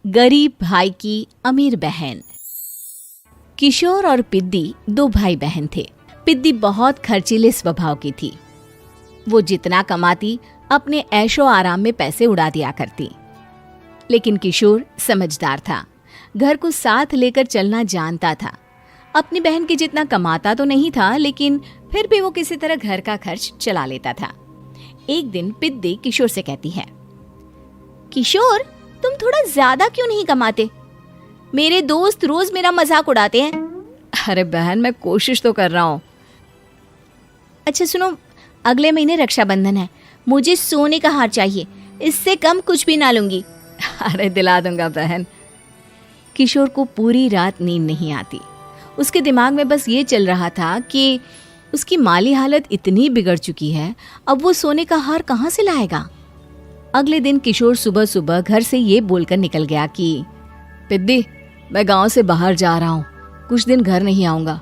गरीब भाई की अमीर बहन। किशोर और पिद्दी दो भाई बहन थे। पिद्दी बहुत खर्चीले स्वभाव की थी। वो जितना कमाती अपने ऐशो आराम में पैसे उड़ा दिया करती। लेकिन किशोर समझदार था, घर को साथ लेकर चलना जानता था। अपनी बहन के जितना कमाता तो नहीं था, लेकिन फिर भी वो किसी तरह घर का खर्च चला लेता था। एक दिन पिद्दी किशोर से कहती है, किशोर, तुम थोड़ा ज्यादा क्यों नहीं कमाते? मेरे दोस्त रोज मेरा मजाक उड़ाते हैं। अरे बहन, मैं कोशिश तो कर रहा हूँ। अच्छा सुनो, अगले महीने रक्षाबंधन है, मुझे सोने का हार चाहिए, इससे कम कुछ भी ना लूंगी। अरे दिला दूंगा बहन। किशोर को पूरी रात नींद नहीं आती। उसके दिमाग में बस ये चल रहा था कि उसकी माली हालत इतनी बिगड़ चुकी है, अब वो सोने का हार कहाँ से लाएगा। अगले दिन किशोर सुबह सुबह घर से ये बोलकर निकल गया कि पिद्दी, मैं गांव से बाहर जा रहा हूँ, कुछ दिन घर नहीं आऊंगा।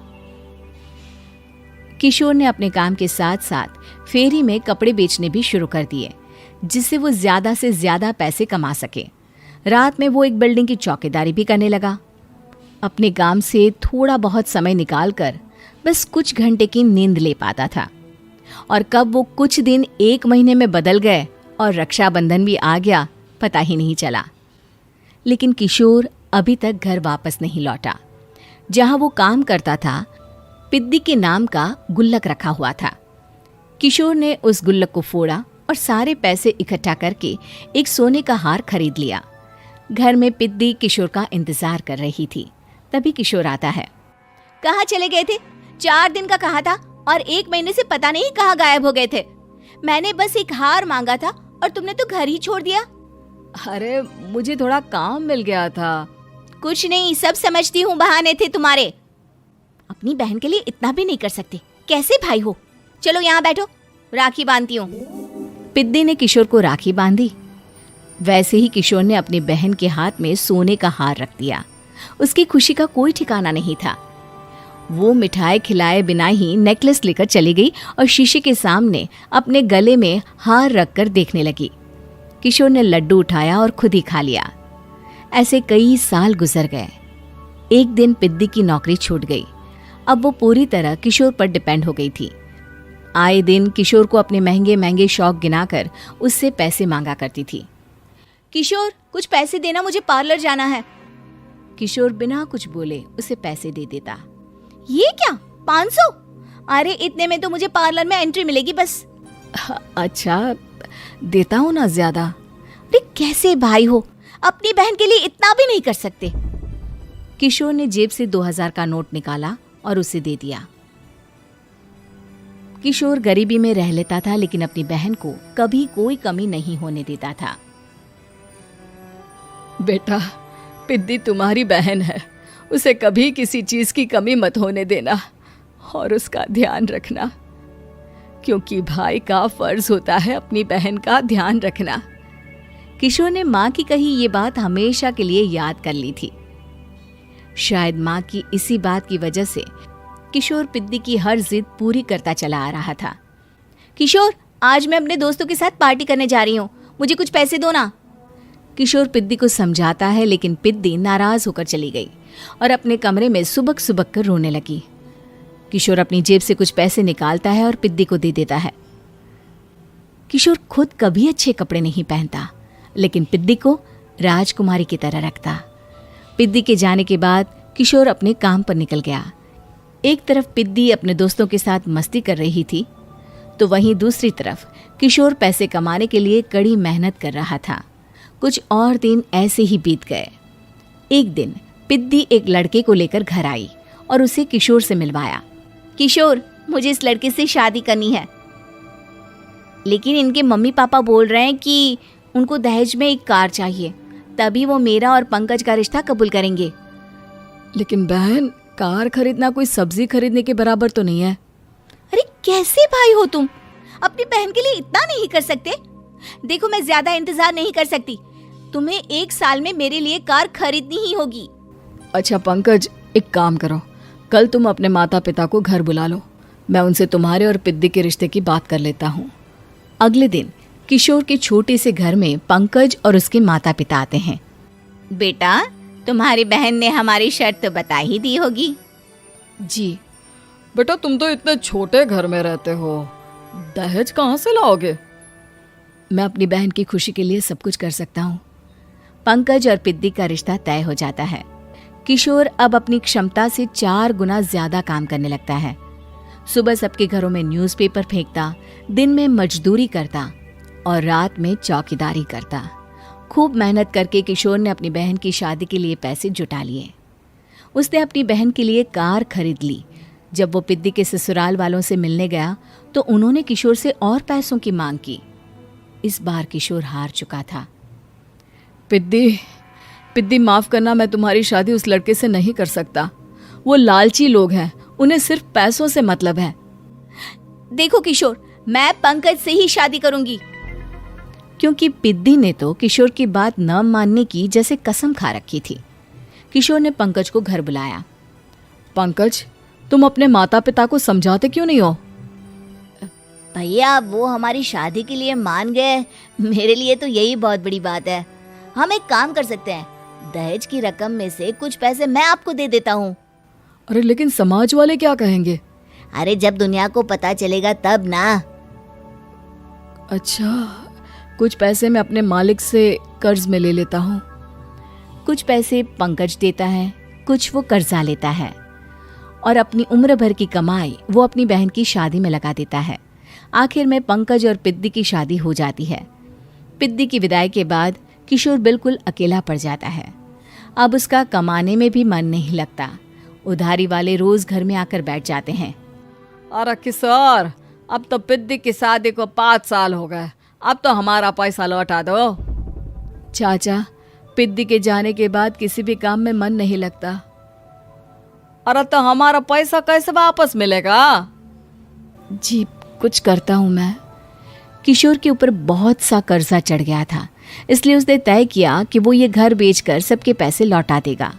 किशोर ने अपने काम के साथ साथ फेरी में कपड़े बेचने भी शुरू कर दिए, जिससे वो ज्यादा से ज्यादा पैसे कमा सके। रात में वो एक बिल्डिंग की चौकीदारी भी करने लगा। अपने काम से थोड़ा बहुत समय निकालकर बस कुछ घंटे की नींद ले पाता था। और कब वो कुछ दिन एक महीने में बदल गए और रक्षाबंधन भी आ गया, पता ही नहीं चला। लेकिन किशोर अभी तक घर वापस नहीं लौटा। जहां वो काम करता था, पिद्दी के नाम का गुल्लक रखा हुआ था। किशोर ने उस गुल्लक को फोड़ा और सारे पैसे इकट्ठा करके एक सोने का हार खरीद लिया। घर में पिद्दी किशोर का इंतजार कर रही थी। तभी किशोर आता है। कहाँ चले गए थे? 4 दिन का कहा था और 1 महीने से पता नहीं कहाँ गायब हो गए थे। मैंने बस एक हार मांगा था और तुमने तो घर ही छोड़ दिया। अरे मुझे थोड़ा काम मिल गया था। कुछ नहीं, सब समझती हूँ, बहाने थे तुम्हारे। अपनी बहन के लिए इतना भी नहीं कर सकते, कैसे भाई हो? चलो यहाँ बैठो, राखी बांधती हूँ। पिद्दी ने किशोर को राखी बांधी। वैसे ही किशोर ने अपनी बहन के हाथ में सोने का हार रख दिया। उसकी खुशी का कोई ठिकाना नहीं था। वो मिठाई खिलाए बिना ही नेकलेस लेकर चली गई और शीशे के सामने अपने गले में हार रखकर देखने लगी। किशोर ने लड्डू उठाया और खुद ही खा लिया। ऐसे कई साल गुजर गए। एक दिन पिद्दी की नौकरी छूट गई। अब वो पूरी तरह किशोर पर डिपेंड हो गई थी। आए दिन किशोर को अपने महंगे महंगे शौक गिनाकर उससे पैसे मांगा करती थी। किशोर, कुछ पैसे देना, मुझे पार्लर जाना है। किशोर बिना कुछ बोले उसे पैसे दे देता। ये क्या, 500? अरे इतने में तो मुझे पार्लर में एंट्री मिलेगी बस। अच्छा, देता हूँ ना ज्यादा। अरे कैसे भाई हो, अपनी बहन के लिए इतना भी नहीं कर सकते। किशोर ने जेब से 2000 का नोट निकाला और उसे दे दिया। किशोर गरीबी में रह लेता था, लेकिन अपनी बहन को कभी कोई कमी नहीं होने देता था। बेटा, पिद्दी तुम्हारी बहन है, उसे कभी किसी चीज की कमी मत होने देना और उसका ध्यान रखना, क्योंकि भाई का फर्ज होता है अपनी बहन का ध्यान रखना। किशोर ने माँ की कही ये बात हमेशा के लिए याद कर ली थी। शायद माँ की इसी बात की वजह से किशोर पिद्दी की हर जिद पूरी करता चला आ रहा था। किशोर, आज मैं अपने दोस्तों के साथ पार्टी करने जा रही हूँ, मुझे कुछ पैसे दो ना। किशोर पिद्दी को समझाता है, लेकिन पिद्दी नाराज होकर चली गई और अपने कमरे में सुबक सुबक कर रोने लगी। किशोर अपनी जेब से कुछ पैसे निकालता है और पिद्दी को दे देता है। किशोर खुद कभी अच्छे कपड़े नहीं पहनता, लेकिन पिद्दी को राजकुमारी की तरह रखता। पिद्दी के जाने के बाद किशोर अपने काम पर निकल गया। एक तरफ पिद्दी अपने दोस्तों के साथ मस्ती कर रही थी, तो वहीं दूसरी तरफ किशोर पैसे कमाने के लिए कड़ी मेहनत कर रहा था। कुछ और दिन ऐसे ही बीत गए। एक दिन पिद्दी एक लड़के को लेकर घर आई और उसे किशोर से मिलवाया। किशोर, मुझे इस लड़के से शादी करनी है, लेकिन इनके मम्मी पापा बोल रहे हैं कि उनको दहेज में एक कार चाहिए, तभी वो मेरा और पंकज का रिश्ता कबूल करेंगे। लेकिन बहन, कार खरीदना कोई सब्जी खरीदने के बराबर तो नहीं है। अरे कैसे भाई हो तुम, अपनी बहन के लिए इतना नहीं कर सकते? देखो, मैं ज्यादा इंतजार नहीं कर सकती, तुम्हें 1 साल में मेरे लिए कार खरीदनी ही होगी। अच्छा पंकज, एक काम करो, कल तुम अपने माता पिता को घर बुला लो, मैं उनसे तुम्हारे और पिद्दी के रिश्ते की बात कर लेता हूँ। अगले दिन किशोर के छोटे से घर में पंकज और उसके माता पिता आते हैं। बेटा, तुम्हारी बहन ने हमारी शर्त तो बता ही दी होगी। जी। बेटा, तुम तो इतने छोटे घर में रहते हो, दहेज कहाँ से लाओगे? मैं अपनी बहन की खुशी के लिए सब कुछ कर सकता हूँ। पंकज और पिद्दी का रिश्ता तय हो जाता है। किशोर अब अपनी क्षमता से 4 गुना ज्यादा काम करने लगता है। सुबह सबके घरों में न्यूज़पेपर फेंकता, दिन में मजदूरी करता और रात में चौकीदारी करता। खूब मेहनत करके किशोर ने अपनी बहन की शादी के लिए पैसे जुटा लिए। उसने अपनी बहन के लिए कार खरीद ली। जब वो पिद्दी के ससुराल वालों से मिलने गया तो उन्होंने किशोर से और पैसों की मांग की। इस बार किशोर हार चुका था। पिद्दी माफ करना, मैं तुम्हारी शादी उस लड़के से नहीं कर सकता। वो लालची लोग हैं, उन्हें सिर्फ पैसों से मतलब है। देखो किशोर, मैं पंकज से ही शादी करूंगी। क्योंकि पिद्दी ने तो किशोर की बात न मानने की जैसे कसम खा रखी थी। किशोर ने पंकज को घर बुलाया। पंकज, तुम अपने माता पिता को समझाते क्यों नहीं हो? भैया, वो हमारी शादी के लिए मान गए, मेरे लिए तो यही बहुत बड़ी बात है। हम एक काम कर सकते हैं, दहेज की रकम में से कुछ पैसे मैं आपको दे देता हूँ। अरे लेकिन समाज वाले क्या कहेंगे? अरे जब दुनिया को पता चलेगा तब ना। अच्छा, कुछ पैसे मैं अपने मालिक से कर्ज में ले लेता हूँ। कुछ पैसे पंकज देता है, कुछ वो कर्जा लेता है और अपनी उम्र भर की कमाई वो अपनी बहन की शादी में लगा देता है। आखिर में पंकज और पिद्दी की शादी हो जाती है। पिद्दी की विदाई के बाद किशोर बिल्कुल अकेला पड़ जाता है। अब उसका कमाने में भी मन नहीं लगता। उधारी वाले रोज घर में आकर बैठ जाते हैं। अरे किशोर, अब तो पिद्दी की शादी को 5 साल हो गए, अब तो हमारा पैसा लौटा दो। चाचा, पिद्दी के जाने के बाद किसी भी काम में मन नहीं लगता। अरे तो हमारा पैसा कैसे वापस मिलेगा? जी, कुछ करता हूँ मैं। किशोर के ऊपर बहुत सा कर्जा चढ़ गया था, इसलिए उसने तय किया कि वो ये घर बेचकर सबके पैसे लौटा देगा।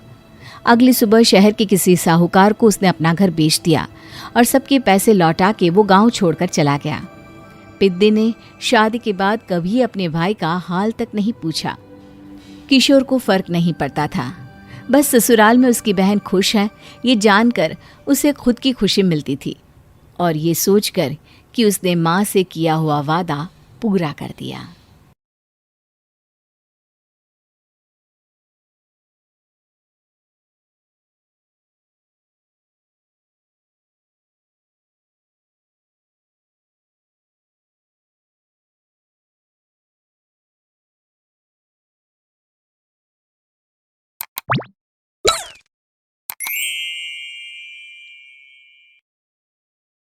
अगली सुबह शहर के किसी साहूकार को उसने अपना घर बेच दिया और सबके पैसे लौटा के वो गांव छोड़कर चला गया। पिद्दी ने शादी के बाद कभी अपने भाई का हाल तक नहीं पूछा। किशोर को फर्क नहीं पड़ता था, बस ससुराल में उसकी बहन खुश है ये जानकर उसे खुद की खुशी मिलती थी और ये सोचकर कि उसने माँ से किया हुआ वादा पूरा कर दिया।